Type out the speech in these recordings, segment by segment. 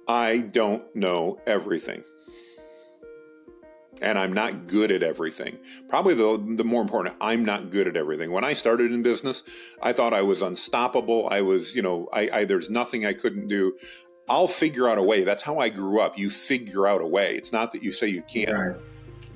I don't know everything. And I'm not good at everything. Probably the more important, I'm not good at everything. When I started in business, I thought I was unstoppable. I was, there's nothing I couldn't do. I'll figure out a way. That's how I grew up. You figure out a way. It's not that you say you can't. Right.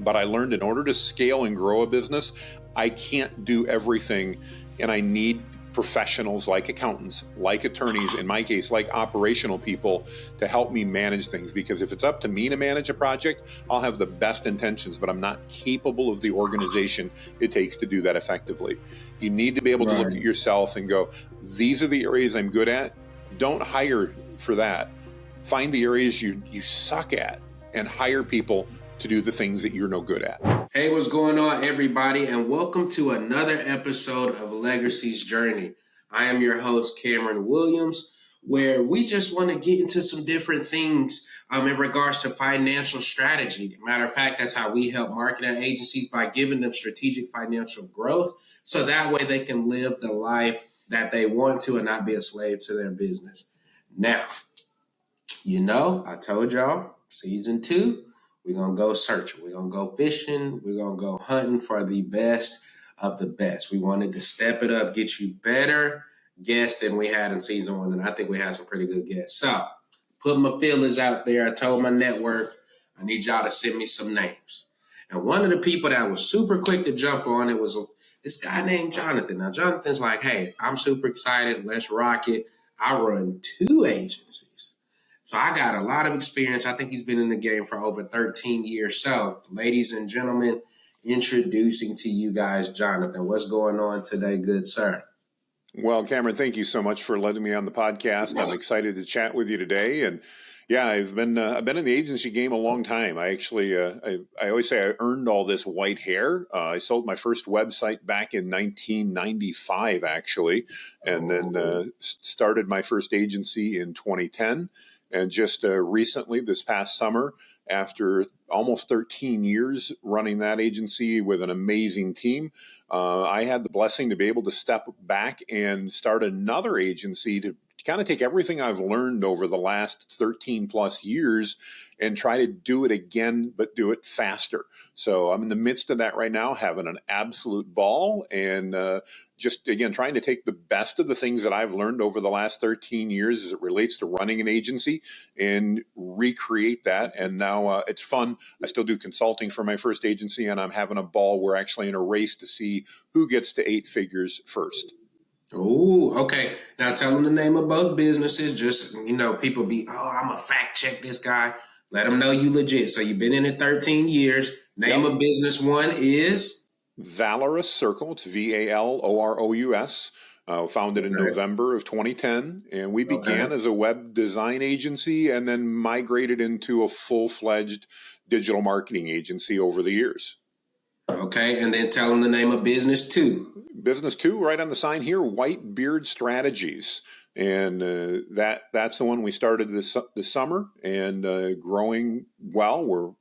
But I learned in order to scale and grow a business, I can't do everything. And I need professionals like accountants, like attorneys, in my case, like operational people to help me manage things. Because if it's up to me to manage a project, I'll have the best intentions, but I'm not capable of the organization it takes to do that effectively. You need to be able to look at yourself and go, these are the areas I'm good at. Don't hire for that. Find the areas you suck at and hire people to do the things that you're no good at. Hey, what's going on, everybody? And welcome to another episode of Legacy's Journey. I am your host, Cameron Williams, where we just want to get into some different things in regards to financial strategy. Matter of fact, that's how we help marketing agencies by giving them strategic financial growth so that way they can live the life that they want to and not be a slave to their business. Now, I told y'all, season 2, we're going to go searching. We're going to go fishing. We're going to go hunting for the best of the best. We wanted to step it up, get you better guests than we had in season 1. And I think we had some pretty good guests. So put my feelers out there. I told my network, I need y'all to send me some names. And one of the people that was super quick to jump on it was this guy named Johnathan. Now, Jonathan's like, hey, I'm super excited. Let's rock it. I run 2 agencies. So I got a lot of experience. I think he's been in the game for over 13 years. So, ladies and gentlemen, introducing to you guys, Johnathan. What's going on today, good sir? Well, Cameron, thank you so much for letting me on the podcast. I'm excited to chat with you today. And yeah, I've been in the agency game a long time. I actually, I always say I earned all this white hair. I sold my first website back in 1995, actually, and then started my first agency in 2010. And just recently, this past summer, after almost 13 years running that agency with an amazing team, I had the blessing to be able to step back and start another agency to kind of take everything I've learned over the last 13 plus years and try to do it again, but do it faster. So I'm in the midst of that right now, having an absolute ball and just, again, trying to take the best of the things that I've learned over the last 13 years as it relates to running an agency and recreate that. And now it's fun. I still do consulting for my first agency, and I'm having a ball. We're actually in a race to see who gets to 8 figures first. Oh, okay. Now tell them the name of both businesses. Just, people be, I'm going to fact check this guy. Let them know you legit. So you've been in it 13 years. Name of business one is? Valorous Circle. It's VALOROUS. Founded in November of 2010. And we began as a web design agency and then migrated into a full-fledged digital marketing agency over the years. Okay, and then tell them the name of business 2. Business 2, right on the sign here, White Beard Strategies. And that's the one we started this summer and growing well. We're,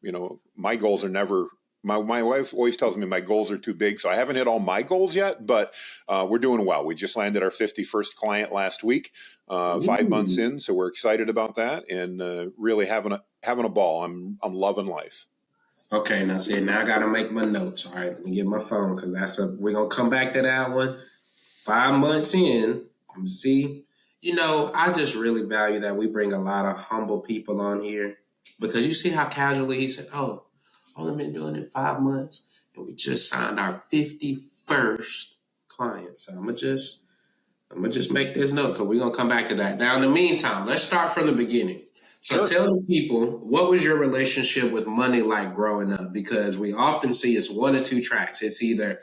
my goals are never, my wife always tells me my goals are too big. So I haven't hit all my goals yet, but we're doing well. We just landed our 51st client last week, 5 months in. So we're excited about that and really having a ball. I'm loving life. Okay, now I got to make my notes. All right, let me get my phone because we're going to come back to that one. 5 months in, see, I just really value that we bring a lot of humble people on here because you see how casually he said, only been doing it 5 months and we just signed our 51st client. So I'm going to just make this note because we're going to come back to that. Now, in the meantime, let's start from the beginning. So Tell the people, what was your relationship with money like growing up? Because we often see it's 1 or 2 tracks. It's either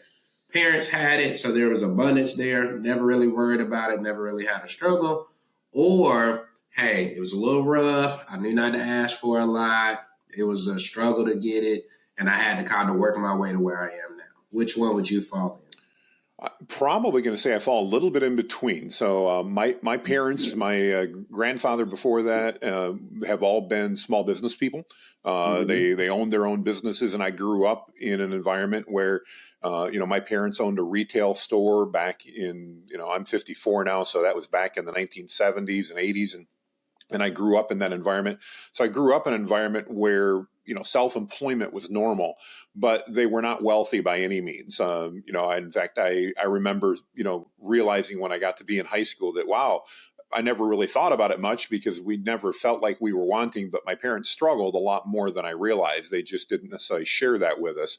parents had it, so there was abundance there, never really worried about it, never really had a struggle. Or, hey, it was a little rough. I knew not to ask for a lot. It was a struggle to get it, and I had to kind of work my way to where I am now. Which one would you fall in? I'm probably going to say I fall a little bit in between. So my parents, my grandfather before that, have all been small business people. They owned their own businesses, and I grew up in an environment where, my parents owned a retail store back in, I'm 54 now, so that was back in the 1970s and 80s, and And I grew up in that environment. So I grew up in an environment where, self-employment was normal, but they were not wealthy by any means. In fact, I remember, realizing when I got to be in high school that, wow, I never really thought about it much because we never felt like we were wanting, but my parents struggled a lot more than I realized. They just didn't necessarily share that with us.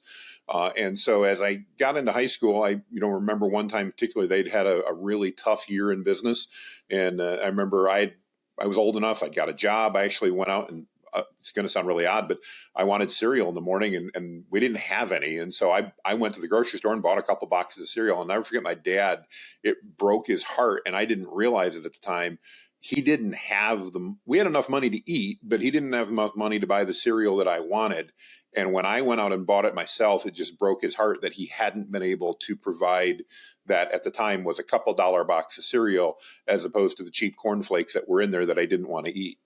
And so as I got into high school, I, remember one time particularly, they'd had a really tough year in business. And I remember I was old enough. I got a job. I actually went out and it's going to sound really odd, but I wanted cereal in the morning and we didn't have any. And so I went to the grocery store and bought a couple boxes of cereal. I'll never forget my dad. It broke his heart. And I didn't realize it at the time. He didn't have we had enough money to eat, but he didn't have enough money to buy the cereal that I wanted. And when I went out and bought it myself, it just broke his heart that he hadn't been able to provide that at the time was a couple dollar box of cereal as opposed to the cheap cornflakes that were in there that I didn't want to eat.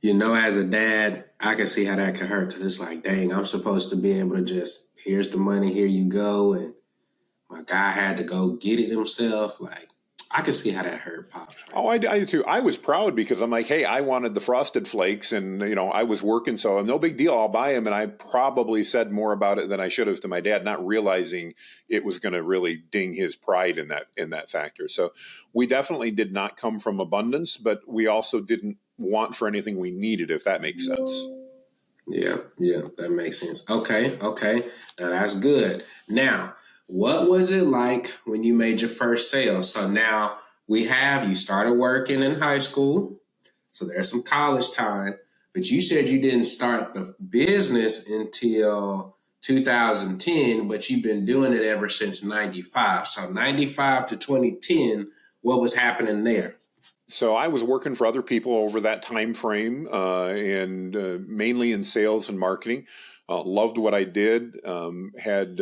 As a dad, I can see how that could hurt because it's like, dang, I'm supposed to be able to just, here's the money, here you go. And my guy had to go get it himself. Like, I can see how that hurt Pops. Right? Oh, I do too. I was proud because I'm like, hey, I wanted the Frosted Flakes and, I was working. So no big deal. I'll buy them. And I probably said more about it than I should have to my dad, not realizing it was going to really ding his pride in that factor. So we definitely did not come from abundance, but we also didn't want for anything we needed, if that makes sense. Yeah, that makes sense. Okay. Now that's good. Now, what was it like when you made your first sale? So now you started working in high school. So there's some college time, but you said you didn't start the business until 2010, but you've been doing it ever since 95. So 95 to 2010, what was happening there? So I was working for other people over that time frame, and mainly in sales and marketing. Loved what I did. Had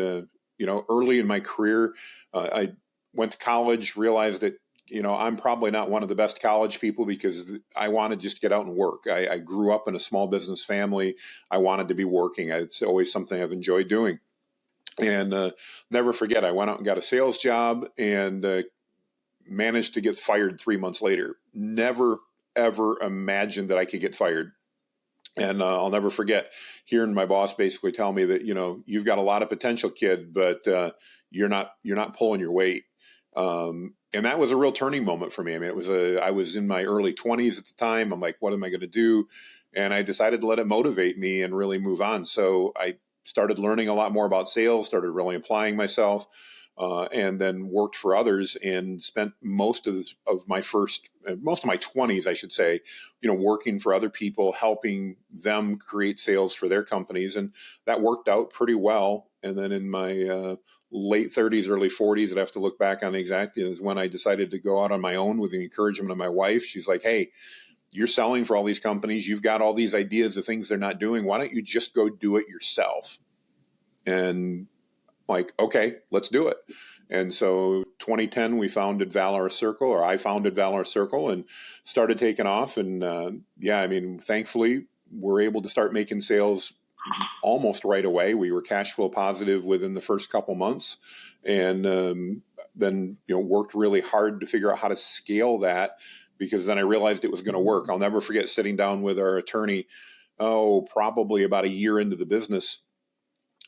early in my career, I went to college. Realized that I'm probably not one of the best college people because I wanted just to get out and work. I grew up in a small business family. I wanted to be working. It's always something I've enjoyed doing. And never forget, I went out and got a sales job and managed to get fired 3 months later. Never, ever imagined that I could get fired. And I'll never forget hearing my boss basically tell me that, you've got a lot of potential, kid, but you're not pulling your weight. And that was a real turning moment for me. I mean, I was in my early 20s at the time. I'm like, what am I going to do? And I decided to let it motivate me and really move on. So I started learning a lot more about sales, started really applying myself. And then worked for others and spent most of my 20s, I should say, working for other people, helping them create sales for their companies. And that worked out pretty well. And then in my late 30s, early 40s, I'd have to look back on exactly is when I decided to go out on my own with the encouragement of my wife. She's like, hey, you're selling for all these companies. You've got all these ideas of things they're not doing. Why don't you just go do it yourself? And like, okay, let's do it. And so 2010, I founded Valor Circle and started taking off. And thankfully, we're able to start making sales almost right away. We were cash flow positive within the first couple months and then, worked really hard to figure out how to scale that because then I realized it was going to work. I'll never forget sitting down with our attorney, probably about a year into the business.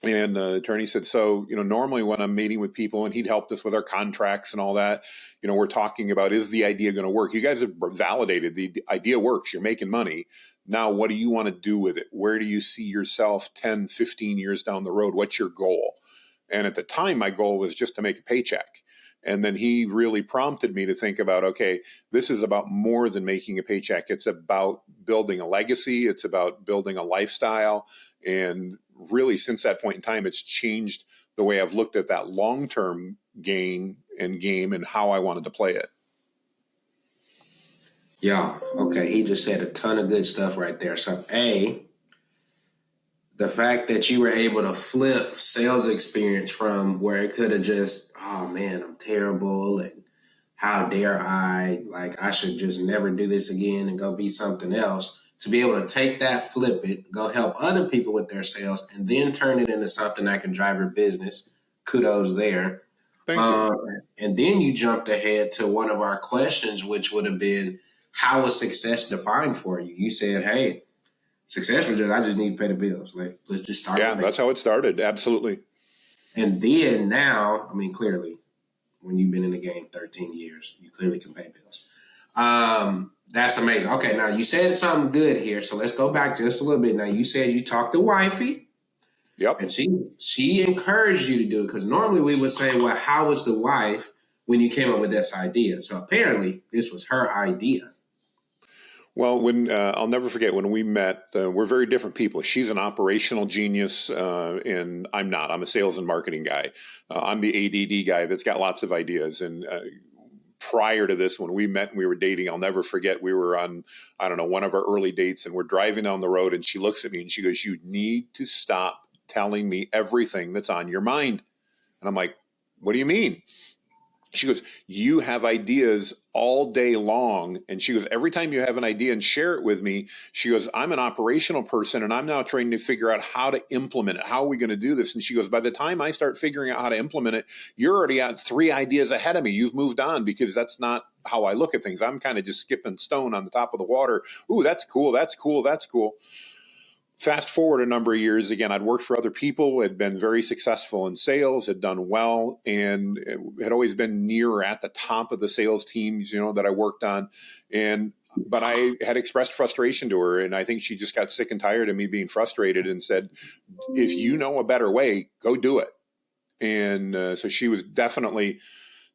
And the attorney said, so, normally when I'm meeting with people and he'd helped us with our contracts and all that, we're talking about, is the idea going to work? You guys have validated the idea works. You're making money. Now, what do you want to do with it? Where do you see yourself 10, 15 years down the road? What's your goal? And at the time, my goal was just to make a paycheck. And then he really prompted me to think about, okay, this is about more than making a paycheck. It's about building a legacy. It's about building a lifestyle. And really, since that point in time, it's changed the way I've looked at that long-term gain and game and how I wanted to play it. Yeah. Okay. He just said a ton of good stuff right there. So, the fact that you were able to flip sales experience from where it could have just, oh man, I'm terrible and how dare I, like I should just never do this again and go be something else, to be able to take that, flip it, go help other people with their sales and then turn it into something that can drive your business. Kudos there. Thank you. And then you jumped ahead to one of our questions, which would have been, how was success defined for you? You said, hey, success was just, I just need to pay the bills. Like, let's just start Yeah, with that's basics. how it started. Absolutely. And then now, I mean, clearly, when you've been in the game 13 years, you clearly can pay bills. That's amazing. Okay, now you said something good here, so let's go back just a little bit. Now, you said you talked to wifey, Yep. and she encouraged you to do it, because normally we would say, well, how was the wife when you came up with this idea? So apparently, this was her idea. Well, when I'll never forget when we met, we're very different people. She's an operational genius, and I'm not. I'm a sales and marketing guy. I'm the ADD guy that's got lots of ideas. And prior to this, when we met and we were dating, I'll never forget, we were on, I don't know, one of our early dates, and we're driving down the road, and she looks at me and she goes, "You need to stop telling me everything that's on your mind." And I'm like, "What do you mean?" She goes, "You have ideas all day long." And she goes, "Every time you have an idea and share it with me," she goes, "I'm an operational person and I'm now trying to figure out how to implement it. How are we going to do this?" And she goes, "By the time I start figuring out how to implement it, you're already at 3 ideas ahead of me. You've moved on, because that's not how I look at things. I'm kind of just skipping stone on the top of the water. Ooh, that's cool. That's cool. That's cool." Fast forward a number of years, again, I'd worked for other people, had been very successful in sales, had done well, and had always been near or at the top of the sales teams, that I worked on. But I had expressed frustration to her, and I think she just got sick and tired of me being frustrated and said, "If you know a better way, go do it." And so she was definitely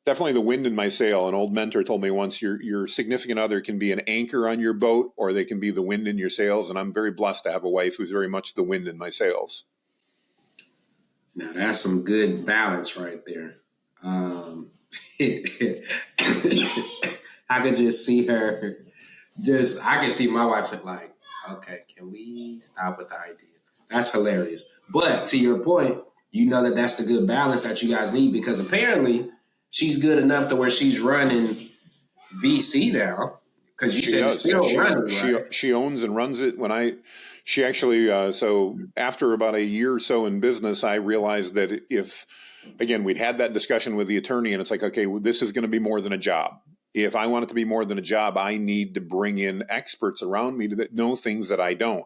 the wind in my sail. An old mentor told me once, your significant other can be an anchor on your boat, or they can be the wind in your sails. And I'm very blessed to have a wife who's very much the wind in my sails. Now, that's some good balance right there. I could just see her, I can see my wife like, okay, can we stop with the idea? That's hilarious. But to your point, you know that's the good balance that you guys need, because apparently she's good enough to where she's running VC now, because you She said it's does. Yeah, still running, she right? she owns and runs it. She actually, so after about a year or so in business, I realized that if, again, we'd had that discussion with the attorney, and it's like, okay, well, this is going to be more than a job. If I want it to be more than a job, I need to bring in experts around me that know things that I don't.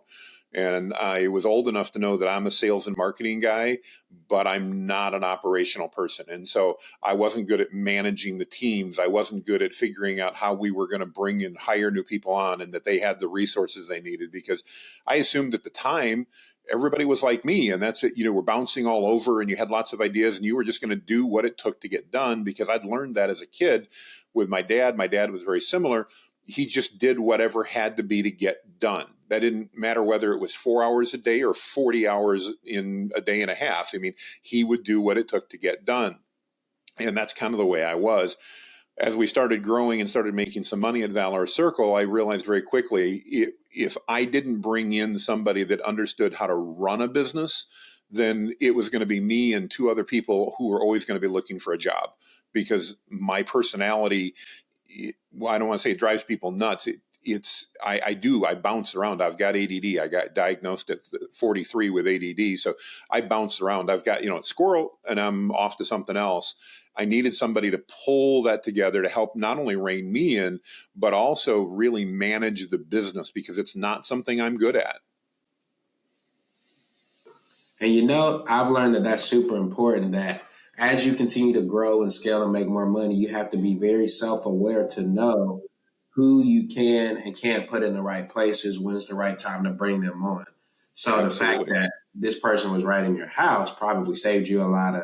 And I was old enough to know that I'm a sales and marketing guy, but I'm not an operational person. And so I wasn't good at managing the teams. I wasn't good at figuring out how we were going to bring in, hire new people on, and that they had the resources they needed, because I assumed at the time everybody was like me, and that's it. We're bouncing all over, and you had lots of ideas, and you were just going to do what it took to get done, because I'd learned that as a kid with my dad. My dad was very similar. He just did whatever had to be to get done. That didn't matter whether it was 4 hours a day or 40 hours in a day and a half. I mean, he would do what it took to get done. And that's kind of the way I was. As we started growing and started making some money at Valor Circle, I realized very quickly, if I didn't bring in somebody that understood how to run a business, then it was going to be me and 2 other people who were always going to be looking for a job, because my personality, I don't want to say it drives people nuts. I bounce around. I've got ADD. I got diagnosed at 43 with ADD. So I bounce around. I've got, squirrel, and I'm off to something else. I needed somebody to pull that together to help not only rein me in, but also really manage the business, because it's not something I'm good at. And I've learned that that's super important, that as you continue to grow and scale and make more money, you have to be very self-aware to know who you can and can't put in the right places, when it's the right time to bring them on. So the fact Absolutely. that this person was right in your house probably saved you a lot of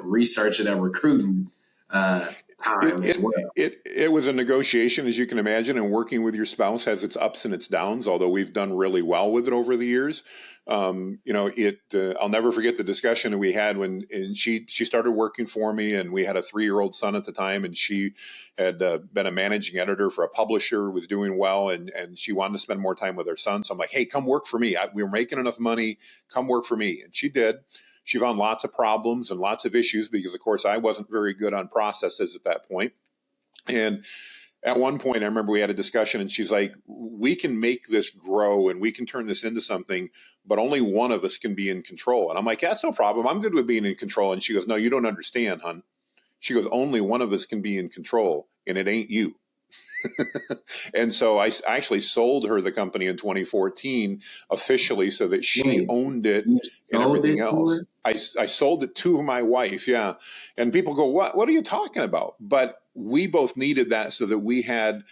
research and recruiting time as It, well. it was a negotiation, as you can imagine, and working with your spouse has its ups and its downs, although we've done really well with it over the years. I'll never forget the discussion that we had when she started working for me, and we had a 3-year-old son at the time, and she had been a managing editor for a publisher, was doing well, and she wanted to spend more time with her son. So I'm like, "Hey, come work for me. We were making enough money. Come work for me." And she did. She found lots of problems and lots of issues, because, of course, I wasn't very good on processes at that point. And at one point, I remember we had a discussion, and she's like, "We can make this grow and we can turn this into something, but only one of us can be in control." And I'm like, "That's no problem. I'm good with being in control." And she goes, "No, you don't understand, hon. She goes, only one of us can be in control, and it ain't you. And so I actually sold her the company in 2014 officially so that she Wait, owned it you and sold everything it to else. her? I sold it to my wife. Yeah. And people go, what are you talking about? But we both needed that so that we had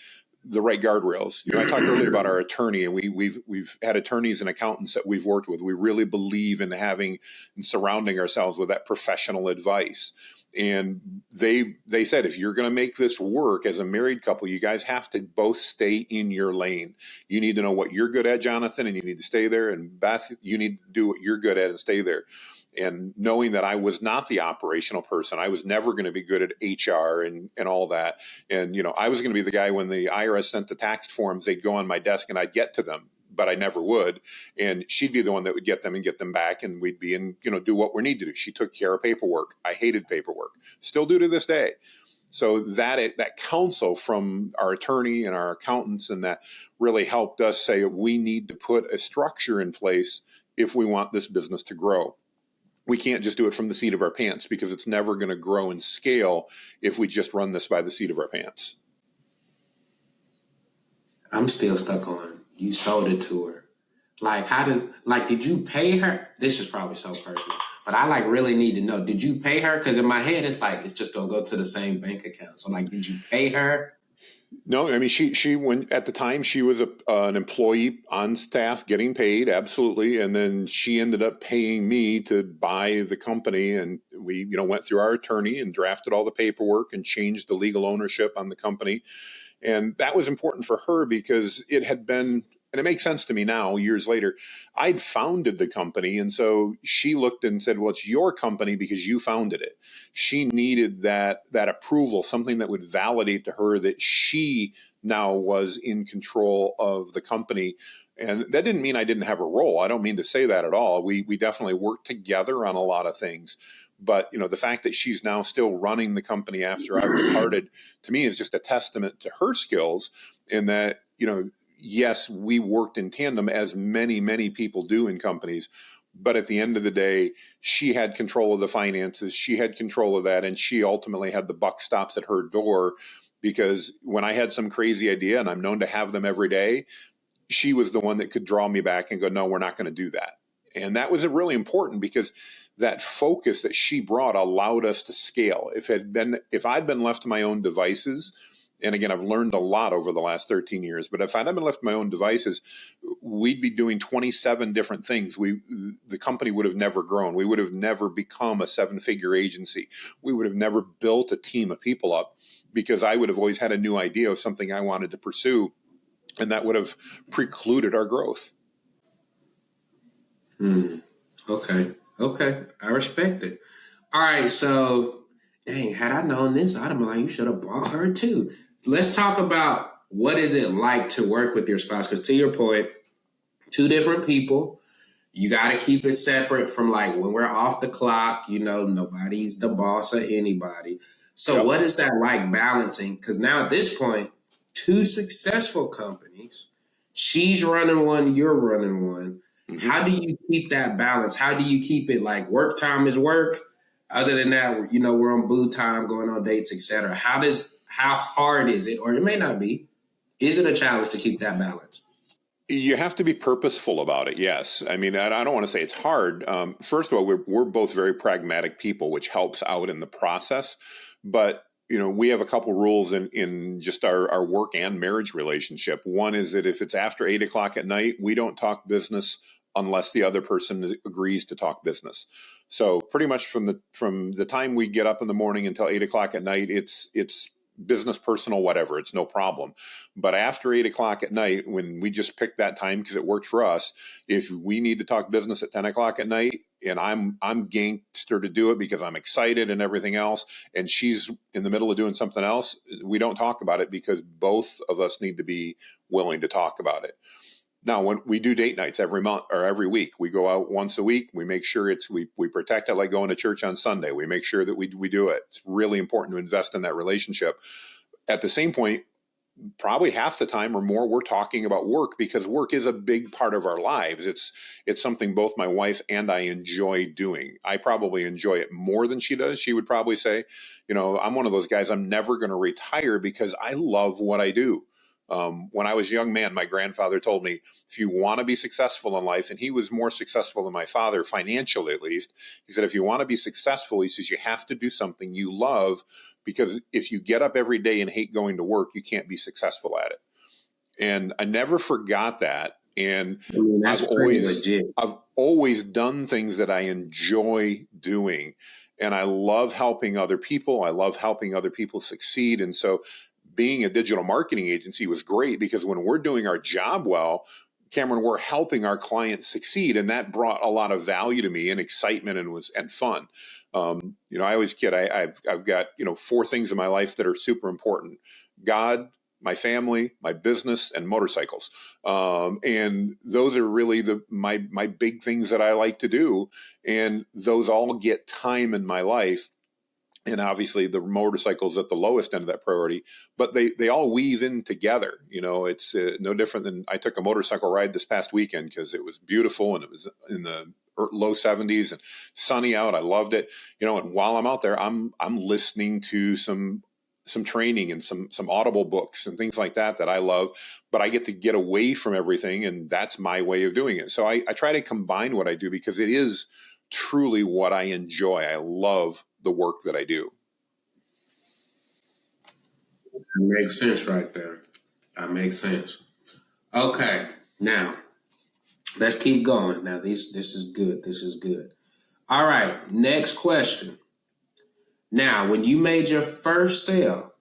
the right guardrails. I talked earlier about our attorney, and we've had attorneys and accountants that we've worked with. We really believe in having and surrounding ourselves with that professional advice. And they said, if you're going to make this work as a married couple, you guys have to both stay in your lane. You need to know what you're good at, Johnathan, and you need to stay there. And Beth, you need to do what you're good at and stay there. And knowing that I was not the operational person, I was never going to be good at HR and all that. And, I was going to be the guy when the IRS sent the tax forms, they'd go on my desk and I'd get to them, but I never would. And she'd be the one that would get them and get them back. And we'd be in, do what we need to do. She took care of paperwork. I hated paperwork, still do to this day. So that counsel from our attorney and our accountants, and that really helped us say we need to put a structure in place if we want this business to grow. We can't just do it from the seat of our pants, because it's never going to grow and scale if we just run this by the seat of our pants. I'm still stuck on you sold it to her. Like, did you pay her? This is probably so personal, but I really need to know, did you pay her? Because in my head, it's it's just going to go to the same bank account. So did you pay her? No, I mean, she when at the time she was an employee on staff getting paid, absolutely. And then she ended up paying me to buy the company. And we, went through our attorney and drafted all the paperwork and changed the legal ownership on the company. And that was important for her because it had been, and it makes sense to me now, years later, I'd founded the company. And so she looked and said, well, it's your company because you founded it. She needed that approval, something that would validate to her that she now was in control of the company. And that didn't mean I didn't have a role. I don't mean to say that at all. We definitely worked together on a lot of things. But, the fact that she's now still running the company after I've departed, to me, is just a testament to her skills, in that, yes, we worked in tandem, as many, many people do in companies. But at the end of the day, she had control of the finances. She had control of that. And she ultimately had the buck stops at her door, because when I had some crazy idea, and I'm known to have them every day, she was the one that could draw me back and go, no, we're not going to do that. And that was really important, because that focus that she brought allowed us to scale. If I'd been left to my own devices, and again, I've learned a lot over the last 13 years, but if I'd been left to my own devices, we'd be doing 27 different things. The company would have never grown. We would have never become a 7-figure agency. We would have never built a team of people up, because I would have always had a new idea of something I wanted to pursue, and that would have precluded our growth. Okay. I respect it. All right. So, dang, had I known this, I'd have been like, you should have bought her too. So let's talk about, what is it like to work with your spouse? Because to your point, 2 different people. You got to keep it separate from when we're off the clock, nobody's the boss of anybody. So Yep. What is that like balancing? Because now at this point, 2 successful companies, she's running one, you're running one. Mm-hmm. How do you keep that balance? How do you keep it work time is work? Other than that, we're on boo time, going on dates, etc. How hard is it, or it may not be? Is it a challenge to keep that balance? You have to be purposeful about it. Yes. I mean, I don't want to say it's hard. First of all, we're both very pragmatic people, which helps out in the process. But, we have a couple rules in just our work and marriage relationship. One is that if it's after 8:00 at night, we don't talk business unless the other person agrees to talk business. So pretty much from the time we get up in the morning until 8:00 at night, it's business, personal, whatever, it's no problem. But after 8:00 at night, when we just picked that time because it worked for us, if we need to talk business at 10:00 at night, and I'm gangster to do it because I'm excited and everything else, and she's in the middle of doing something else, we don't talk about it, because both of us need to be willing to talk about it. Now, when we do date nights every month or every week, we go out once a week. We make sure we protect it, like going to church on Sunday. We make sure that we do it. It's really important to invest in that relationship. At the same point, probably half the time or more, we're talking about work, because work is a big part of our lives. It's something both my wife and I enjoy doing. I probably enjoy it more than she does. She would probably say, I'm one of those guys, I'm never going to retire because I love what I do. When I was a young man, my grandfather told me, if you want to be successful in life, and he was more successful than my father, financially at least, he said, if you want to be successful, he says, you have to do something you love, because if you get up every day and hate going to work, you can't be successful at it. And I never forgot that. And I mean, that's pretty legit. I've always done things that I enjoy doing. And I love helping other people. I love helping other people succeed. And so being a digital marketing agency was great, because when we're doing our job well, Cameron, we're helping our clients succeed. And that brought a lot of value to me and excitement and fun. I always kid, I've got, 4 things in my life that are super important: God, my family, my business, and motorcycles. And those are really my big things that I like to do. And those all get time in my life. And obviously the motorcycle's at the lowest end of that priority, but they all weave in together. It's no different than, I took a motorcycle ride this past weekend because it was beautiful and it was in the low 70s and sunny out. I loved it. And while I'm out there, I'm listening to some training and some audible books and things like that I love, but I get to get away from everything, and that's my way of doing it. So I try to combine what I do, because it is truly what I enjoy. I love the work that I do. That makes sense right there. That makes sense. Okay, now let's keep going. Now this is good. This is good. All right, next question. Now, when you made your first sale,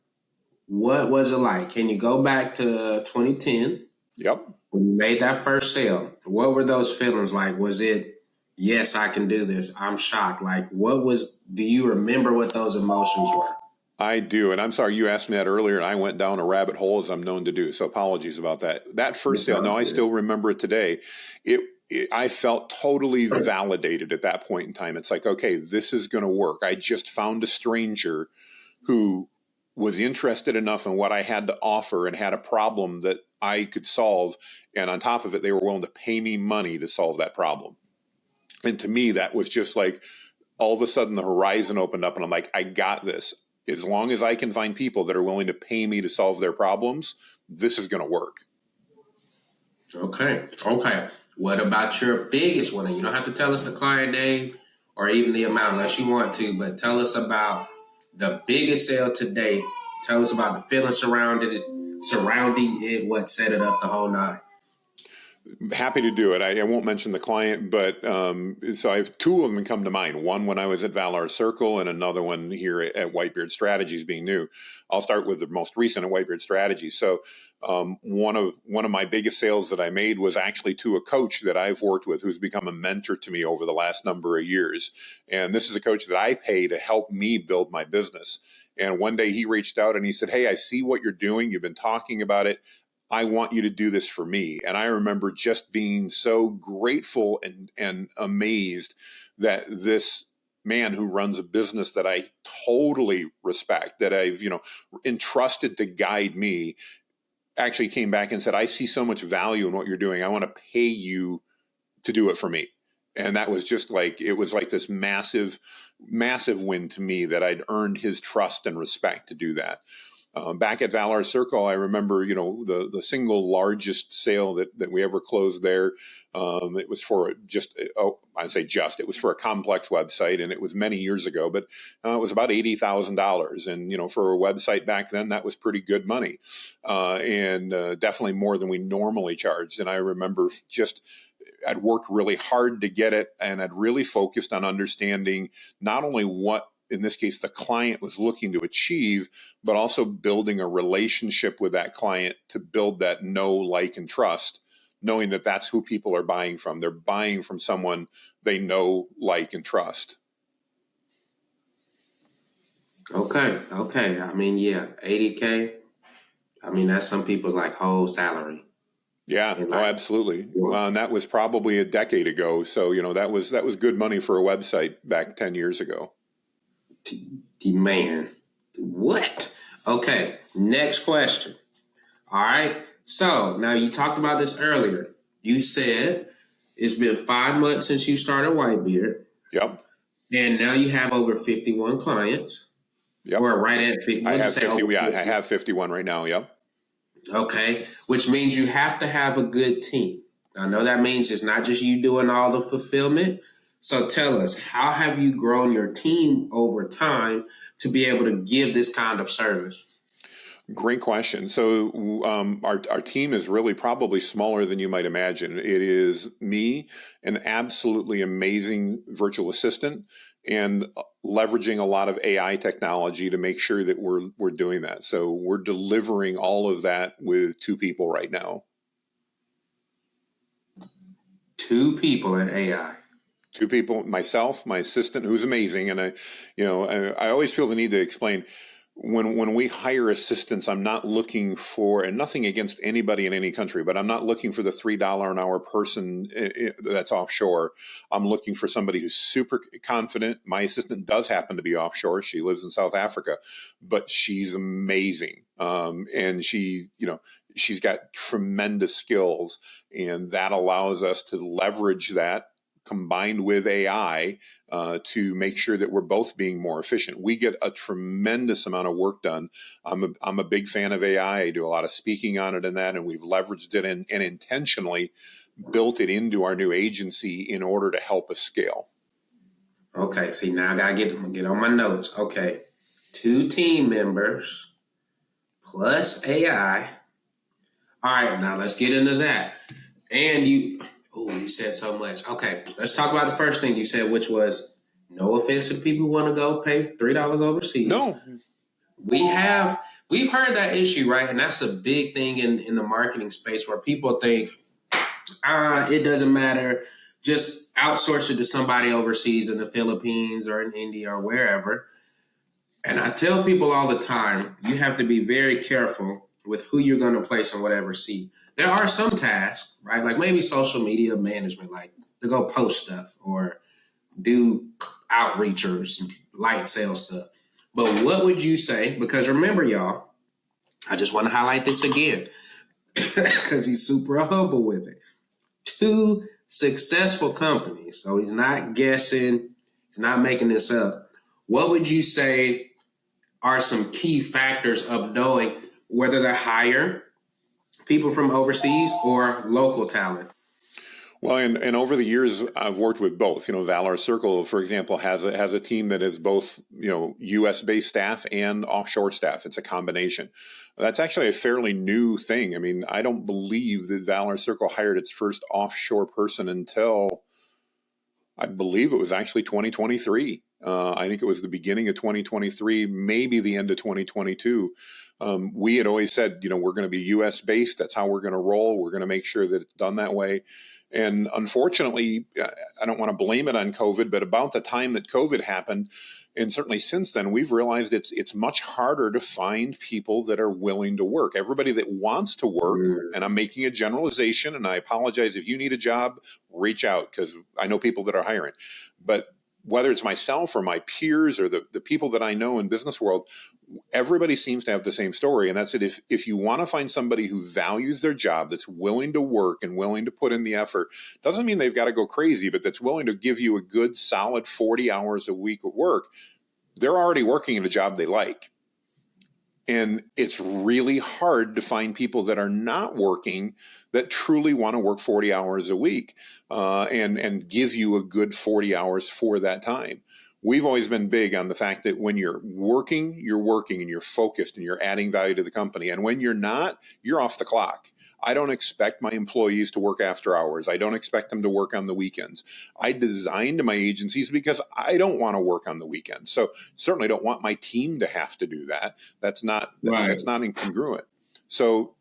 what was it like? Can you go back to 2010? Yep. When you made that first sale, what were those feelings like? Was it, yes, I can do this, I'm shocked? Like, do you remember what those emotions were? I do. And I'm sorry, you asked me that earlier and I went down a rabbit hole, as I'm known to do. So apologies about that. That first sale, no, I still remember it today. I felt totally validated at that point in time. It's like, okay, this is going to work. I just found a stranger who was interested enough in what I had to offer and had a problem that I could solve. And on top of it, they were willing to pay me money to solve that problem. And to me, that was just like, all of a sudden the horizon opened up and I'm like, I got this. As long as I can find people that are willing to pay me to solve their problems, this is going to work. Okay. What about your biggest one? And you don't have to tell us the client name or even the amount unless you want to, but tell us about the biggest sale to date. Tell us about the feeling surrounding it, what set it up the whole night. Happy to do it. I won't mention the client, but so I have 2 of them come to mind. One when I was at Valor Circle, and another one here at Whitebeard Strategies, being new. I'll start with the most recent at Whitebeard Strategies. So one of my biggest sales that I made was actually to a coach that I've worked with, who's become a mentor to me over the last number of years. And this is a coach that I pay to help me build my business. And one day he reached out and he said, "Hey, I see what you're doing. You've been talking about it. I want you to do this for me." And I remember just being so grateful and amazed that this man who runs a business that I totally respect, that I've, entrusted to guide me, actually came back and said, "I see so much value in what you're doing. I want to pay you to do it for me." And that was just like, it was like this massive, massive win to me that I'd earned his trust and respect to do that. Back at Valor Circle, I remember, the single largest sale that we ever closed there. It was for it was for a complex website, and it was many years ago, but it was about $80,000. And, for a website back then, that was pretty good money, and definitely more than we normally charged. And I remember I'd worked really hard to get it, and I'd really focused on understanding not only what, in this case, the client was looking to achieve, but also building a relationship with that client to build that know, like, and trust, knowing that that's who people are buying from. They're buying from someone they know, like, and trust. Okay. I mean, yeah, 80K. I mean, that's some people's like whole salary. Yeah, absolutely. Well, and that was probably a decade ago. So, that was good money for a website back 10 years ago. Man, what? Okay, next question. All right. So now you talked about this earlier. You said it's been 5 months since you started Whitebeard, Yep. and now you have over 51 clients, Yep. or right at 50. I We'll have just say 50. over Yeah, 50. I have 51 right now. Yep. Okay. Which means you have to have a good team. I know that means it's not just you doing all the fulfillment. So tell us, how have you grown your team over time to be able to give this kind of service? Great question. So our team is really probably smaller than you might imagine. It is me, an absolutely amazing virtual assistant, and leveraging a lot of AI technology to make sure that we're doing that. So we're delivering all of that with 2 people right now. 2 people in AI. 2 people, myself, my assistant, who's amazing, and I always feel the need to explain. When we hire assistants, I'm not looking for, and nothing against anybody in any country, but I'm not looking for the $3 an hour person that's offshore. I'm looking for somebody who's super confident. My assistant does happen to be offshore. She lives in South Africa, but she's amazing. And she's got tremendous skills, and that allows us to leverage that combined with AI to make sure that we're both being more efficient. We get a tremendous amount of work done. I'm a big fan of AI. I do a lot of speaking on it and that, and we've leveraged it and intentionally built it into our new agency in order to help us scale. Okay, see, now I gotta get on my notes. Okay, 2 team members plus AI. All right, now let's get into that. And you said so much. Okay, let's talk about the first thing you said, which was no offense to people who want to go pay $3 overseas. No. We've heard that issue, right? And that's a big thing in the marketing space where people think, it doesn't matter. Just outsource it to somebody overseas in the Philippines or in India or wherever. And I tell people all the time, you have to be very careful with who you're going to place on whatever seat. There are some tasks, right? Like maybe social media management, like to go post stuff or do outreach or some light sales stuff. But what would you say? Because remember, y'all, I just want to highlight this again because he's super humble with it. 2 successful companies. So he's not guessing. He's not making this up. What would you say are some key factors of knowing whether to hire people from overseas or local talent? Well, and over the years, I've worked with both. Valor Circle, for example, has a team that is both U.S. based staff and offshore staff. It's a combination. That's actually a fairly new thing. I mean, I don't believe that Valor Circle hired its first offshore person until I believe it was actually 2023. I think it was the beginning of 2023, maybe the end of 2022. We had always said, we're going to be U.S. based. That's how we're going to roll. We're going to make sure that it's done that way. And unfortunately, I don't want to blame it on COVID, but about the time that COVID happened, and certainly since then, we've realized it's much harder to find people that are willing to work. Everybody that wants to work, and I'm making a generalization, and I apologize if you need a job, reach out because I know people that are hiring. But whether it's myself or my peers or the people that I know in business world, everybody seems to have the same story. And that's it. If you want to find somebody who values their job, that's willing to work and willing to put in the effort, doesn't mean they've got to go crazy, but that's willing to give you a good solid 40 hours a week of work, they're already working in a job they like. And it's really hard to find people that are not working that truly want to work 40 hours a week and give you a good 40 hours for that time. We've always been big on the fact that when you're working and you're focused and you're adding value to the company. And when you're not, you're off the clock. I don't expect my employees to work after hours. I don't expect them to work on the weekends. I designed my agencies because I don't want to work on the weekends. So certainly don't want my team to have to do that. That's not incongruent. So,